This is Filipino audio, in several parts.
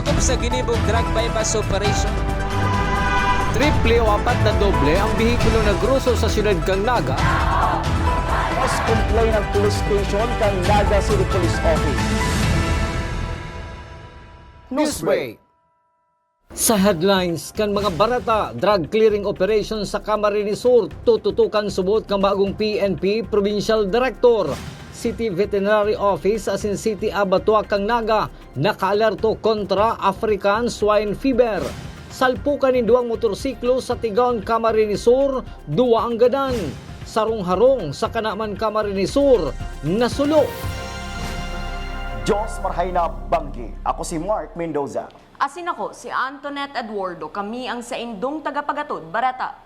sakop sa ginibong drug bypass operation. Triple o apat na doble ang bihikulo na gruso sa siyudad kang Naga. Mas complain ng police station kang Naga City Police Office. Newsbreak. Sa headlines kan mga barata, drug clearing operation sa Camarines Sur, tututukan subot kang bagong PNP Provincial Director. City Veterinary Office asin City Abattoir kang Naga, nakaalerto kontra African Swine Fever. Salpukan ni duwang motorsiklo sa Tigaon, Camarines Sur, duwa ang gadan. Sarong-harong sa Kanaman, Camarines Sur, nasulo. Diyos Marhaina Banggi. Ako si Mark Mendoza. Asin ako, si Antoinette Eduardo. Kami ang sa indong tagapagatod, Barata.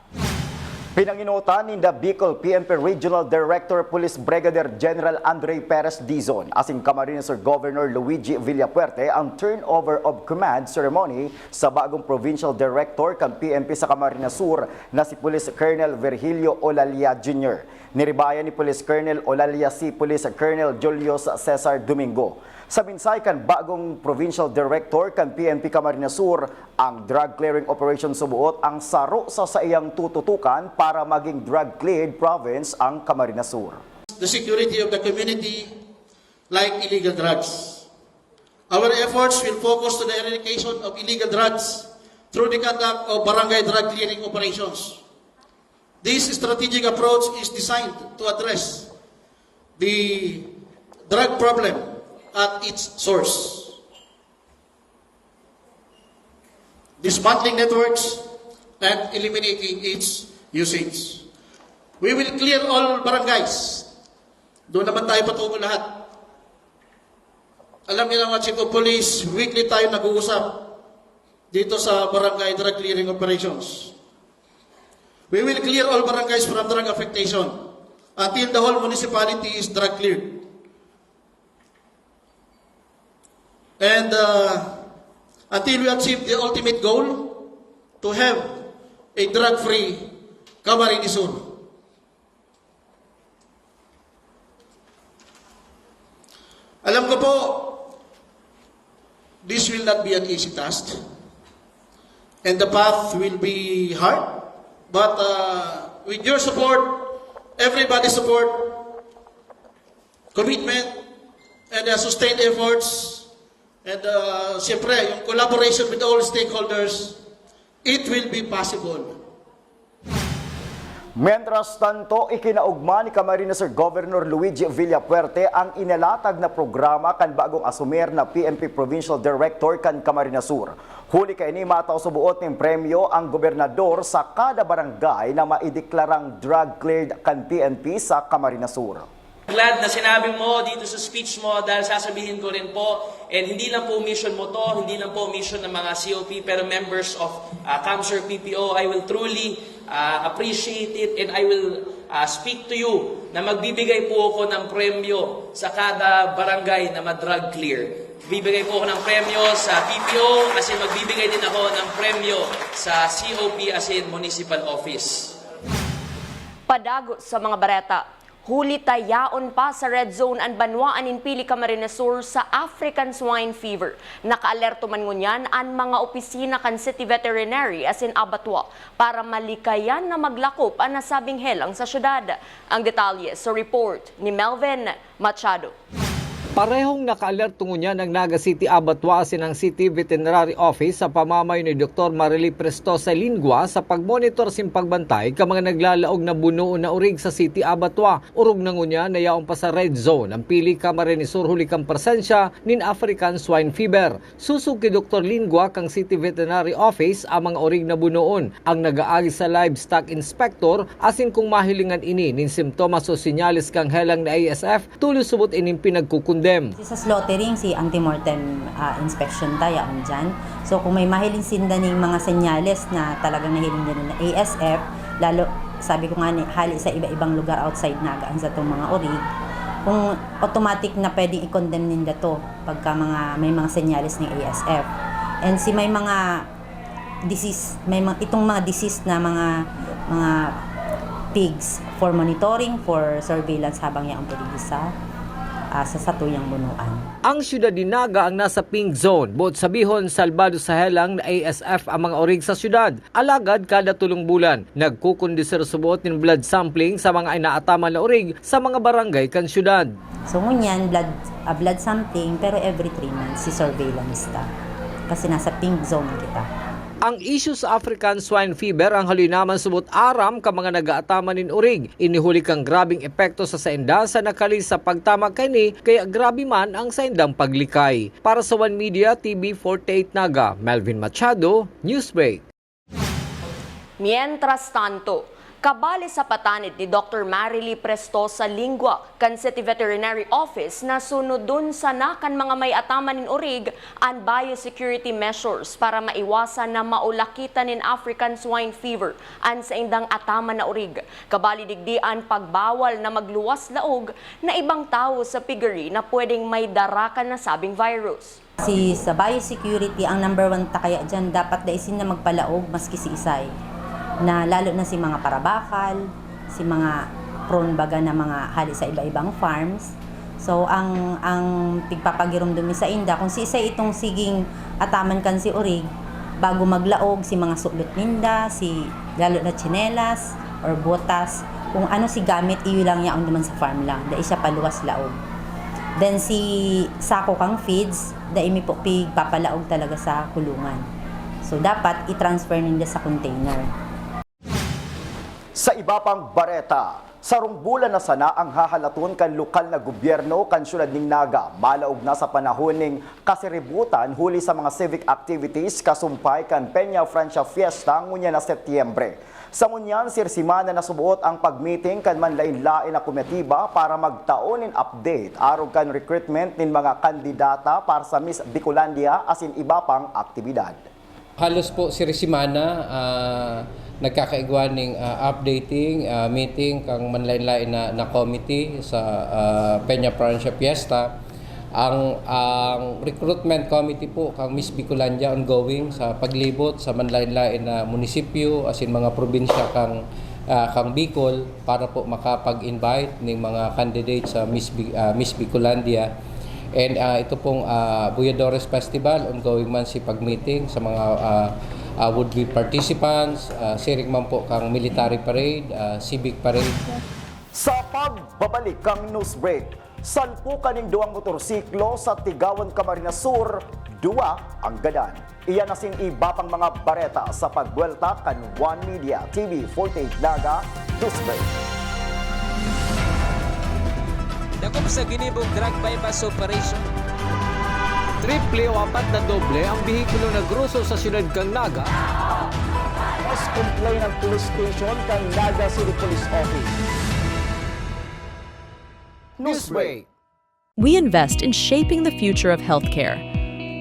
Pinanginutan ni the Bicol PNP Regional Director Police Brigadier General Andre Perez Dizon asing Camarines Sur Governor Luigi Villapuerte ang turnover of command ceremony sa bagong Provincial Director kan PNP sa Camarines Sur na si Police Colonel Virgilio Olalia Jr. Niribayan ni Police Colonel Olalia si Police Colonel Julius Cesar Domingo. Sa minsay kan bagong Provincial Director kan PNP Camarines Sur, ang drug clearing operation subuot ang saro sa iyang tututukan para maging drug-cleared province ang Camarines Sur. The security of the community like illegal drugs. Our efforts will focus to the eradication of illegal drugs through the conduct of barangay drug clearing operations. This strategic approach is designed to address the drug problem at its source. Dismantling networks and eliminating its usage. We will clear all barangays. Doon naman tayo patungo lahat. Alam niyo naman, Chief of Police, weekly tayo nag-uusap dito sa barangay drug clearing operations. We will clear all barangays from drug affectation until the whole municipality is drug cleared. And until we achieve the ultimate goal to have a drug-free Camarines Sur. Alam ko po, this will not be an easy task. And the path will be hard. But with your support, everybody's support, commitment, and sustained efforts, and siyempre, yung collaboration with all stakeholders, it will be possible. Mientras tanto, ikinaugma ni Camarines Sur Governor Luigi Villapuerte ang inalatag na programa kan bagong asumer na PNP Provincial Director kan Camarines Sur. Huli kay ni mataw subuot ng premyo ang gobernador sa kada barangay na maideklarang drug-cleared kan PNP sa Camarines Sur. Glad na sinabi mo dito sa speech mo dahil sasabihin ko rin po, and hindi lang po mission mo to, hindi lang po mission ng mga COP, pero members of CAMSUR PPO, I will truly appreciate it and I will speak to you na magbibigay po ako ng premyo sa kada barangay na ma-drug clear. Bibigay po ako ng premyo sa PPO kasi magbibigay din ako ng premyo sa COP as in Municipal Office. Padago sa mga Barata. Huli tayaon pa sa red zone ang Banwaan in Pili, Camarines Sur sa African Swine Fever. Nakaalerto man ngunyan ang mga opisina kan City Veterinary as in Abattoir para malikayan na maglakop ang nasabing helang sa syudad. Ang detalye sa report ni Melvin Machado. Parehong nakaalerto ngunyan ang Naga City Abattoir ng City Veterinary Office sa pamamayo ni Dr. Marily Prestosa Lingua sa pagmonitor sim pagbantay ka mga naglalaog na bunuon na urig sa City Abattoir. Urog na ngunyan na yaong pa sa red zone ang Pili, Camarines Sur huli kang presensya nin African Swine Fever. Susug kay Dr. Lingua kang City Veterinary Office ang mga urig na bunuon ang nagaagi sa livestock inspector asin kung mahilingan ini nin simptomas o sinyalis kang helang na ASF tuloy subot ining pinagkukunde. Sa slaughtering, si antemortem inspection tayo dyan. So kung may mahiling sinda ng mga senyales na talagang nahiling din na ASF, lalo sabi ko nga hali sa iba-ibang lugar outside Nagaan sa itong mga orig, kung automatic na pwedeng i-condemn ninda to pagka may mga senyales ng ASF. And si may mga disease, itong mga disease na mga pigs for monitoring, for surveillance habang yung pwede sa sa satuyang bunuan. Ang siyudad ni Naga ang nasa pink zone. Buot sabihon, salbado sa helang na ASF ang mga orig sa siyudad. Alagad kada tulong bulan, nagkukondisir subuot ng blood sampling sa mga inaataman na orig sa mga barangay kan siyudad. So ngunyan, blood sampling, pero every 3 months si surveillance ta. Kasi nasa pink zone kita. Ang issue sa African swine fever ang halinaman subot aram ka mga nagaataman nin urig. Inihuli kang grabing epekto sa sainda sa nakali sa pagtama kani kaya grabe man ang saindang paglikay. Para sa One Media TV 48 Naga, Melvin Machado, Newsbreak. Mientras tanto, kabali sa patanid ni Dr. Marily Prestosa Lingua, kan City Veterinary Office na sunod dun sa nakan mga may ataman nin urig ang biosecurity measures para maiwasan na maulakitan nin African swine fever an sa indang ataman na urig. Kabali digdian pagbawal na magluwas laog na ibang tao sa piggery na pwedeng may darakan na sabing virus. Sa biosecurity, ang number 1 ta kaya dyan, dapat daisin na magpalaog maski si isay. Na lalo na si mga parabakal, si mga prone baga na mga hali sa iba-ibang farms. So ang pigpapagirom dumi sa inda kung si isa itong siging ataman kan si urig bago maglaog si mga sulot ninda, si lalo na tsinelas or botas, kung ano si gamit iyo lang yaon naman sa farm lang, dai siya paluwas laog. Then si sako kang feeds, dai mi po pigpapalaog talaga sa kulungan. So dapat i-transfer ninda sa container. Sa iba pang bareta, sarong bulan na sana ang hahalaton kan lokal na gobyerno kan syudad ning Naga. Malaog na sa panahon ning kasiributan huli sa mga civic activities kasumpay kan Peña Francia Fiesta ngunya na Setyembre. Sa ngunyan, sirsimana na subuot ang pagmeeting kan manlain-lain na komitiba para magtaonin update arog kan recruitment nin mga kandidata para sa Miss Bicolandia asin iba pang aktibidad. Halos po si Resimana nagkakaigwaning updating, meeting kang manlain-lain na committee sa Peña Francia Fiesta. Ang recruitment committee po kang Miss Bicolandia ongoing sa paglibot sa manlain-lain na munisipyo asin mga probinsya kang Bicol para po makapag-invite ng mga candidates sa Miss Bicolandia. And ito pong Buyadores Festival, ongoing man si pag-meeting sa mga would-be participants, siring man po kang military parade, civic parade. Sa pagbabalik kang news break, salpo kaning duwang motorsiklo sa Tigawan, Camarines Sur, duwa ang gadan. Iyan na sing iba pang mga bareta sa pagwelta kan One Media TV 48 Naga, news break. Dakop sa ginibong drug bypass operation. Triple o 4 na doble ang bihikulo na gruso sa siyudad kang Naga. Mas complain ng police station kang Naga City Police Office. Newsbreak. We invest in shaping the future of healthcare.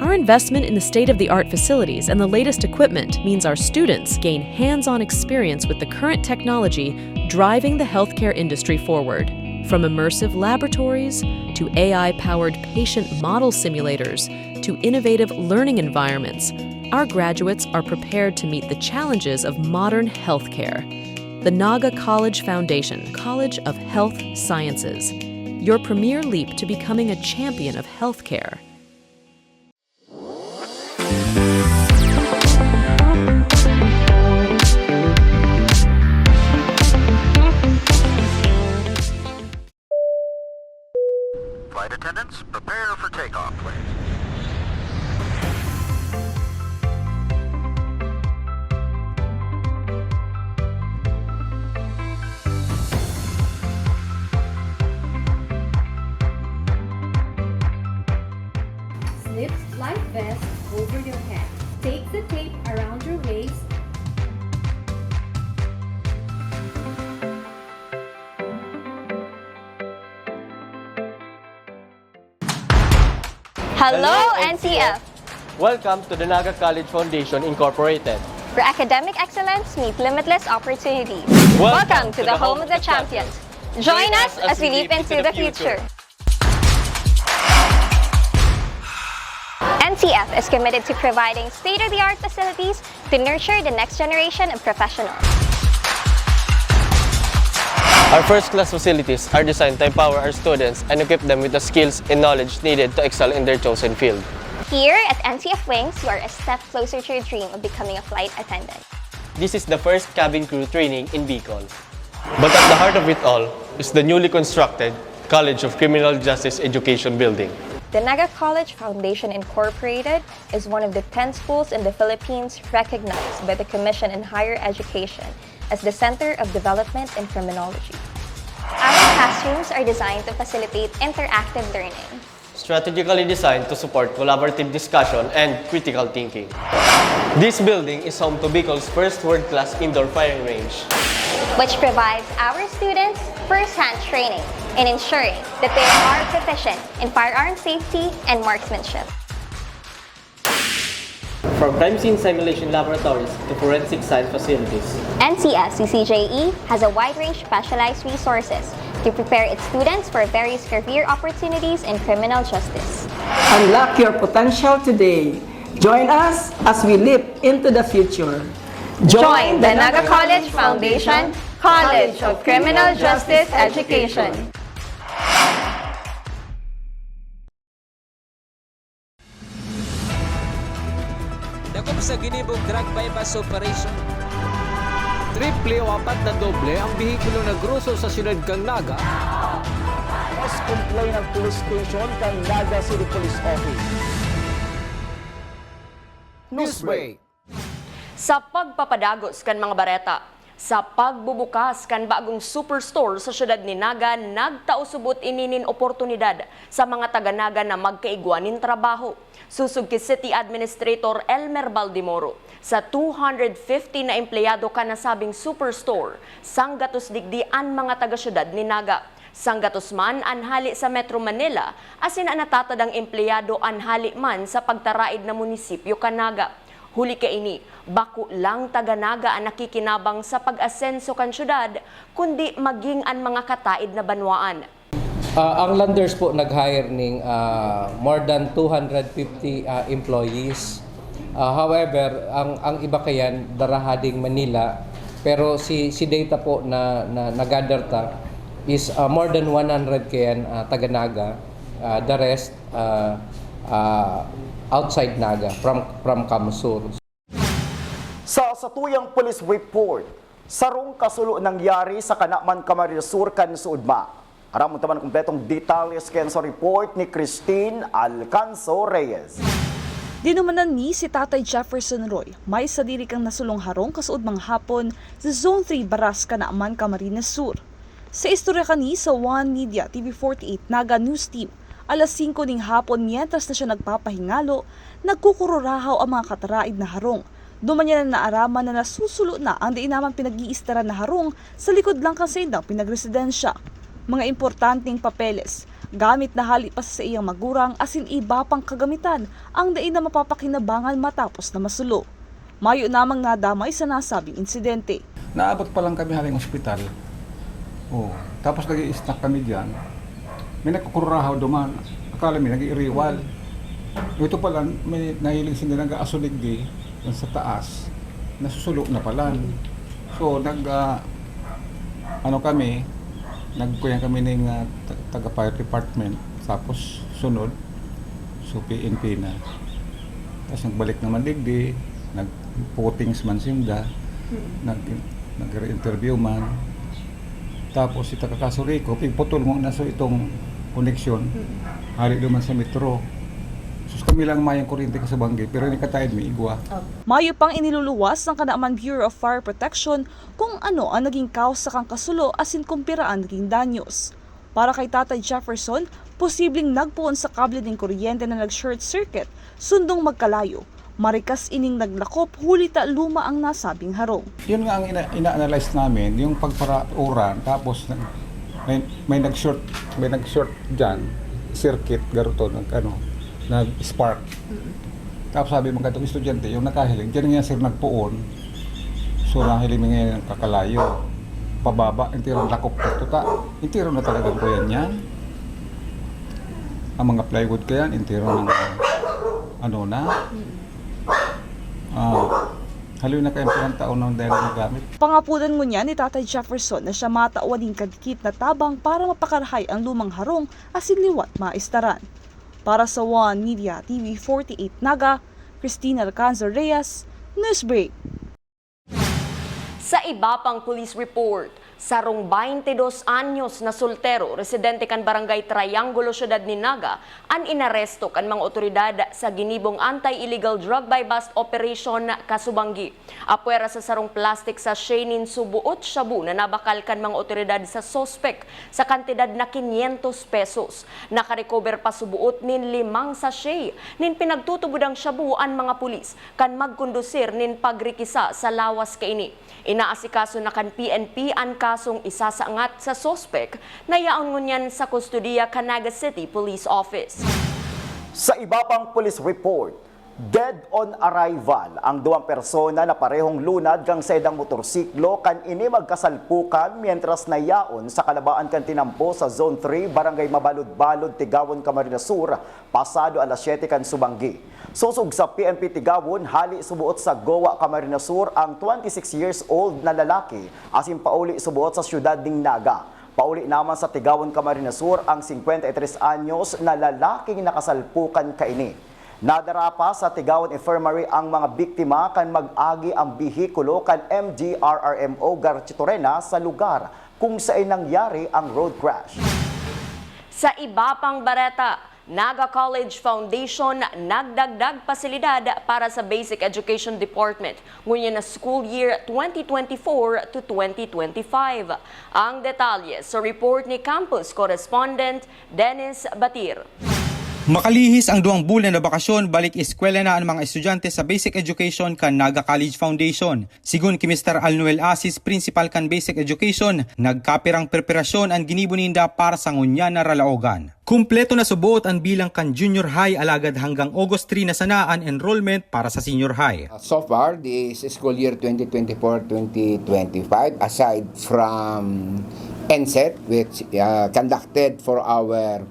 Our investment in the state-of-the-art facilities and the latest equipment means our students gain hands-on experience with the current technology driving the healthcare industry forward. From immersive laboratories to AI-powered patient model simulators to innovative learning environments, our graduates are prepared to meet the challenges of modern healthcare. The Naga College Foundation, College of Health Sciences, your premier leap to becoming a champion of healthcare. Flight attendants, prepare for takeoff, please. Slip life vest over your head. Take the tape around your waist. Hello, NCF! Welcome to the Naga College Foundation Incorporated. Where academic excellence meet limitless opportunities. Welcome to the home of the champions. Join us as we leap into the future. NCF is committed to providing state-of-the-art facilities to nurture the next generation of professionals. Our first-class facilities are designed to empower our students and equip them with the skills and knowledge needed to excel in their chosen field. Here at NCF Wings, you are a step closer to your dream of becoming a flight attendant. This is the first cabin crew training in Bicol. But at the heart of it all is the newly constructed College of Criminal Justice Education building. The Naga College Foundation Incorporated is one of the 10 schools in the Philippines recognized by the Commission on Higher Education as the Center of Development in Criminology. Our classrooms are designed to facilitate interactive learning, Strategically designed to support collaborative discussion and critical thinking. This building is home to Bicol's first world-class indoor firing range, which provides our students first-hand training in ensuring that they are proficient in firearm safety and marksmanship. from crime scene simulation laboratories to forensic science facilities. NCF CCJE has a wide range of specialized resources to prepare its students for various career opportunities in criminal justice. Unlock your potential today. Join us as we leap into the future. Join the Naga College Foundation College of Criminal Justice Education. Dagom sa ginibong drug bypass operation. Triple o apat na doble ang bihikulo na gruso sa siyudad kang Naga. Mas complain ng police station kang Naga City Police Office. Newsbreak. Sa pagpapadagos kan mga bareta, sa pagbubukas kan bagong superstore sa siyudad ni Naga, nagtausubot ininin oportunidad sa mga taga-Naga na magkaigwanin trabaho. Susug kay City Administrator Elmer Baldimoro, sa 250 na empleyado ka nasabing superstore, sanggatos digdian mga taga-syudad ni Naga. Sanggatos man anhali sa Metro Manila, asin natatadang empleyado anhali man sa pagtaraid na munisipyo Naga. Huli ka ini, bako lang taga-Naga ang nakikinabang sa pag-asenso kan syudad, kundi maging ang mga kataid na banwaan. Ang Landers po nag-hire ng more than 250 employees. However, ang iba kayan darahading Manila, pero si data po na nagather ta is more than 100 kayan taga-Naga. The rest outside Naga from Kamsur. Sa satuyang police report, sarong kasulo nangyari sa Kanaman Camarines Sur kan Suudma. Aram mo taman kumpletong detalles ken sa report ni Christine Alcanzo Reyes. Dinumanan ni si Tatay Jefferson Roy, may sadiri kang nasulong harong kasuod mga hapon sa Zone 3 Baras, Kanaman Camarines Sur. Sa istorya kani sa One Media TV48 Naga News Team, alas 5 ning hapon mientras na siya nagpapahingalo, nagkukurorahaw ang mga kataraid na harong. Dumanya na naaraman na nasusulo na ang diin naman pinag-iistaran na harong sa likod lang kasi ng pinagresidensya. Mga importanteng papeles, gamit na hali pa sa iyang magurang asin iba pang kagamitan ang diin na mapapakinabangan matapos na masulo. Mayo namang nadamay sa nasabing insidente. Naabot pa lang kami haling ospital. Tapos nag-i-snack kami diyan. May nagkukururahaw duman. Akala may nag-iiriwal. Ito pala, may nahiling sila nag-asuligdi sa taas. Nasusulo na pala. So, nagkuyang kami ng taga-fire department. Tapos, sunod. So, PNP na. Tapos, nagbalik naman digdi. Nag-potings man sinda. Nag-interview man. Tapos, ita kakasuri ko. Piputol mo na so itong koneksyon. Hari naman sa metro. Sus kami lang mayang kuryente ka sa banggi, pero ni kataid may igwa. Mayo pang iniluluwas ng Kanaman Bureau of Fire Protection kung ano ang naging cause sa kang kasulo asin kumpiraan naging danyos. Para kay Tatay Jefferson, posibleng nagpuon sa kable ng kuryente na nag-short circuit, sundong magkalayo. Marikas ining naglakop, hulita luma ang nasabing harong. Yun nga ang ina-analyze namin, yung pagparauran, tapos may nag-short dyan, circuit, garuto, nag-spark. Tapos sabi mga katong estudyante, yung nakahiling, dyan nga sir nagpuon, so nahiling nga yung kakalayo, pababa, intirong lakop na tuta, intirong na talagang ko yan. Ang mga plywood ko yan, intirong Haloy na kayo ng taon ng dahil nagamit. Pangapunan ngunyan ni Tatay Jefferson na siya matauwaning kadikit na tabang para mapakarahay ang lumang harong asin liwat maistaran. Para sa One Media TV 48 Naga, Cristina Alcanzo Reyes, Newsbreak. Sa iba pang police report, sarong 22 anyos na soltero, residente kan barangay Triangulo, Syudad ni Naga, an inaresto kan mga otoridad sa ginibong anti-illegal drug by bust operation Kasubanggi. Apwera sa sarong plastic sa Shenin Subuot Shabu na nabakal kan mga otoridad sa sospek sa kantidad na 500 pesos. Nakarecover pa subuot nin 5 sachet nin pinagtutubudang shabu an mga pulis kan magkondusir nin pagrikisa sa lawas kaini. Inaasikaso na kan PNP ang kasong isasaangat sa sospek na yaon ngunyan sa kustudiya kan Naga City Police Office. Sa iba pang police report, dead on arrival ang 2 persona na parehong lunad kang sedang motorsiklo kan ini magkasalpukan mientras nayaon sa kalabaan kan tinampo sa Zone 3, Barangay Mabalud-Balud, Tigawon, Camarines Sur, pasado alas 7 kan Subanggi. Susog sa PNP Tigawon, hali subuot sa Gowa, Camarines Sur ang 26 years old na lalaki asin pauli subuot sa siyudad ng Naga. Pauli naman sa Tigawon, Camarines Sur ang 53 anyos na lalaking nakasalpukan kaini. Nadara pa sa Tigawon Infirmary ang mga biktima kan mag-agi ang bihikulo kan MGRRMO Garchitorena sa lugar kung saan nangyari ang road crash. Sa iba pang bareta, Naga College Foundation nagdagdag pasilidad para sa Basic Education Department ngunyan na school year 2024 to 2025. Ang detalye sa report ni campus correspondent Dennis Batir. Makalihis ang 2 bulan na bakasyon, balik eskwela na ang mga estudyante sa Basic Education kan Naga College Foundation. Sigun ki Mr. Alnoel Asis, Principal kan Basic Education, nagkapirang preparasyon ang ginibuninda para sa ngunyan na ralaogan. Kumpleto na subuot ang bilang kan junior high alagad hanggang August 3 na sanaan enrollment para sa senior high. So far, this school year 2024-2025, aside from NSET, which conducted for our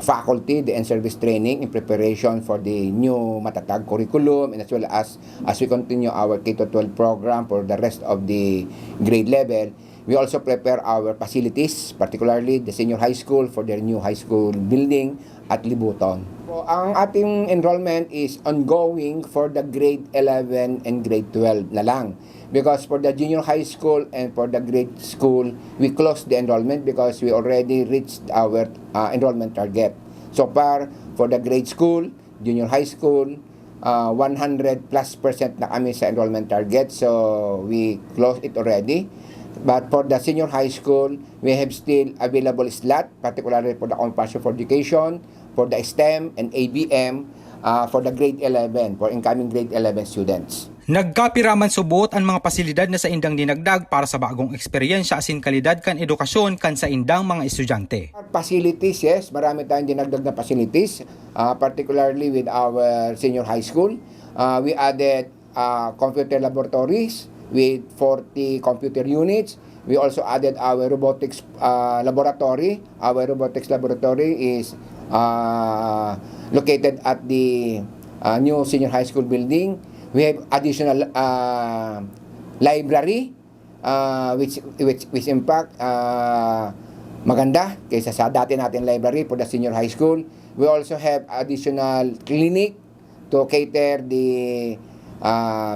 faculty, the in-service training in preparation for the new matatag curriculum, and as well as we continue our K-12 program for the rest of the grade level, we also prepare our facilities, particularly the senior high school for their new high school building at Libuton. So, ang ating enrollment is ongoing for the grade 11 and grade 12 na lang. Because for the junior high school and for the grade school, we closed the enrollment because we already reached our enrollment target. So far, for the grade school, junior high school, 100+% na kami sa enrollment target. So we closed it already. But for the senior high school, we have still available slot, particularly for the compulsory for education, for the STEM and ABM, for the grade 11, for incoming grade 11 students. Nagkapiraman subuot ang mga pasilidad na sa indang dinagdag para sa bagong eksperyensya asin kalidad kan edukasyon kan sa indang mga estudyante. Facilities, yes, marami tayong dinagdag na facilities, particularly with our senior high school. We added computer laboratories with 40 computer units. We also added our robotics laboratory. Our robotics laboratory is located at the new senior high school building. We have additional library which in fact maganda kaysa sa dati natin library for the senior high school. We also have additional clinic to cater the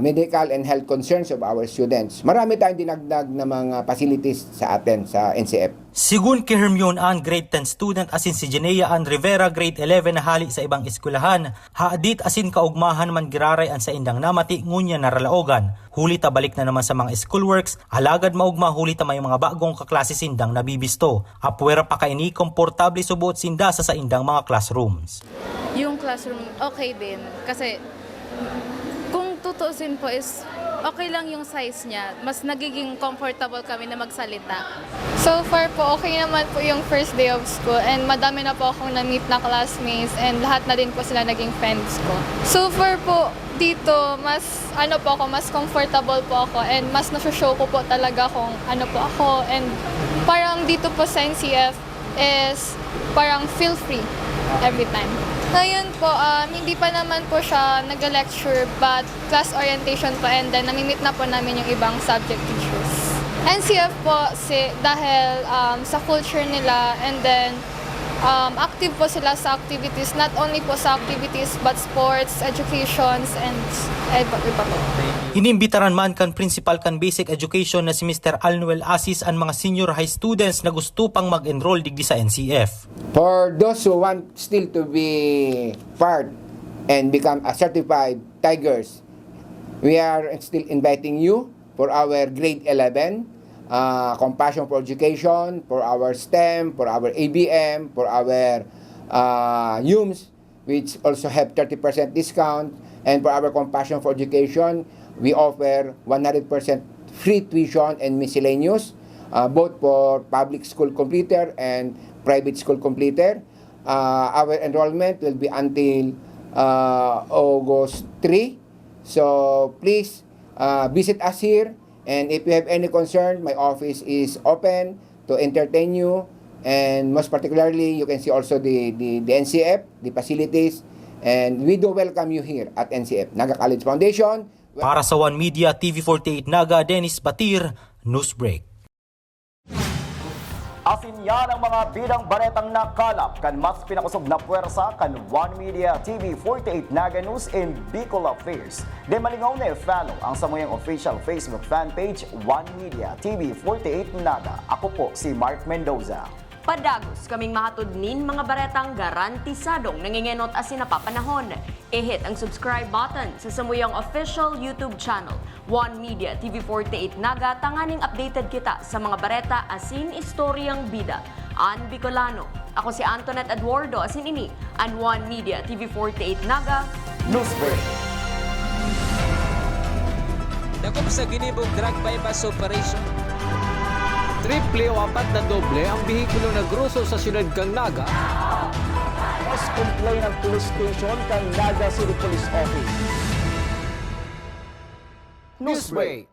medical and health concerns of our students. Marami tayong dinagdag na mga facilities sa atin sa NCF. Sigun kay Hermione Ann, grade 10 student, asin si Jenea Ann Rivera, grade 11 na hali sa ibang eskwelahan. Haadit asin kaugmahan man giraray an sa indang namati ngunya na ralaogan. Huli ta balik na naman sa mga schoolworks, alagad maugma huli ta may mga bagong kaklase sindang nabibisto. Apwera pa kaini komportable subuot sinda sa indang mga classrooms. Yung classroom okay din kasi kung tutusin po is okay lang yung size niya. Mas nagiging comfortable kami na magsalita. So far po, okay naman po yung first day of school and madami na po akong na-meet na classmates and lahat na din po sila naging friends ko. So far po, dito, mas mas comfortable po ako and mas na-show ko po talaga kung ano po ako and parang dito po sa NCF is parang feel free every time. Ngayon po, hindi pa naman po siya nag-lecture but class orientation po and then namimit na po namin yung ibang subject teachers. NCF po dahil sa culture nila and then active po sila sa activities, not only po sa activities but sports, educations, and iba po. Inimbitaran man kan principal kan basic education na si Mr. Alnoel Asis ang mga senior high students na gusto pang mag-enroll digdi sa NCF. For those who want still to be part and become a certified Tigers, we are still inviting you for our grade 11, Compassion for Education, for our STEM, for our ABM, for our UMS, which also have 30% discount, and for our Compassion for Education, we offer 100% free tuition and miscellaneous, both for public school completer and private school completer. Our enrollment will be until August 3. So please visit us here. And if you have any concern, my office is open to entertain you. And most particularly, you can see also the NCF, the facilities. And we do welcome you here at NCF, Naga College Foundation. Para sa One Media, TV48 Naga, Dennis Batir, Newsbreak. Asin yan ang mga bidang baretang nakalap kan mas pinakusog na puwersa kan One Media TV48 Naga News in Bicol Affairs. De malingaw na i-follow ang samuyang official Facebook fan page One Media TV48 Naga. Ako po si Mark Mendoza. Padagos kaming mahatudnin mga baretang garantisadong nangingenot asin napapanahon. I-hit ang subscribe button sa samuyang official YouTube channel, One Media TV48 Naga, tanganing updated kita sa mga bareta asin istoryang bida. An Bicolano. Ako si Antoinette Eduardo asin ini, an One Media TV48 Naga, Newsbreak. Dagom sa ginibong drug bypass operation. Triple o apat na doble ang bihikulo na gruso sa siyudad kang Naga. Mas complain ng police station kang Naga City Police Office. Newsbreak.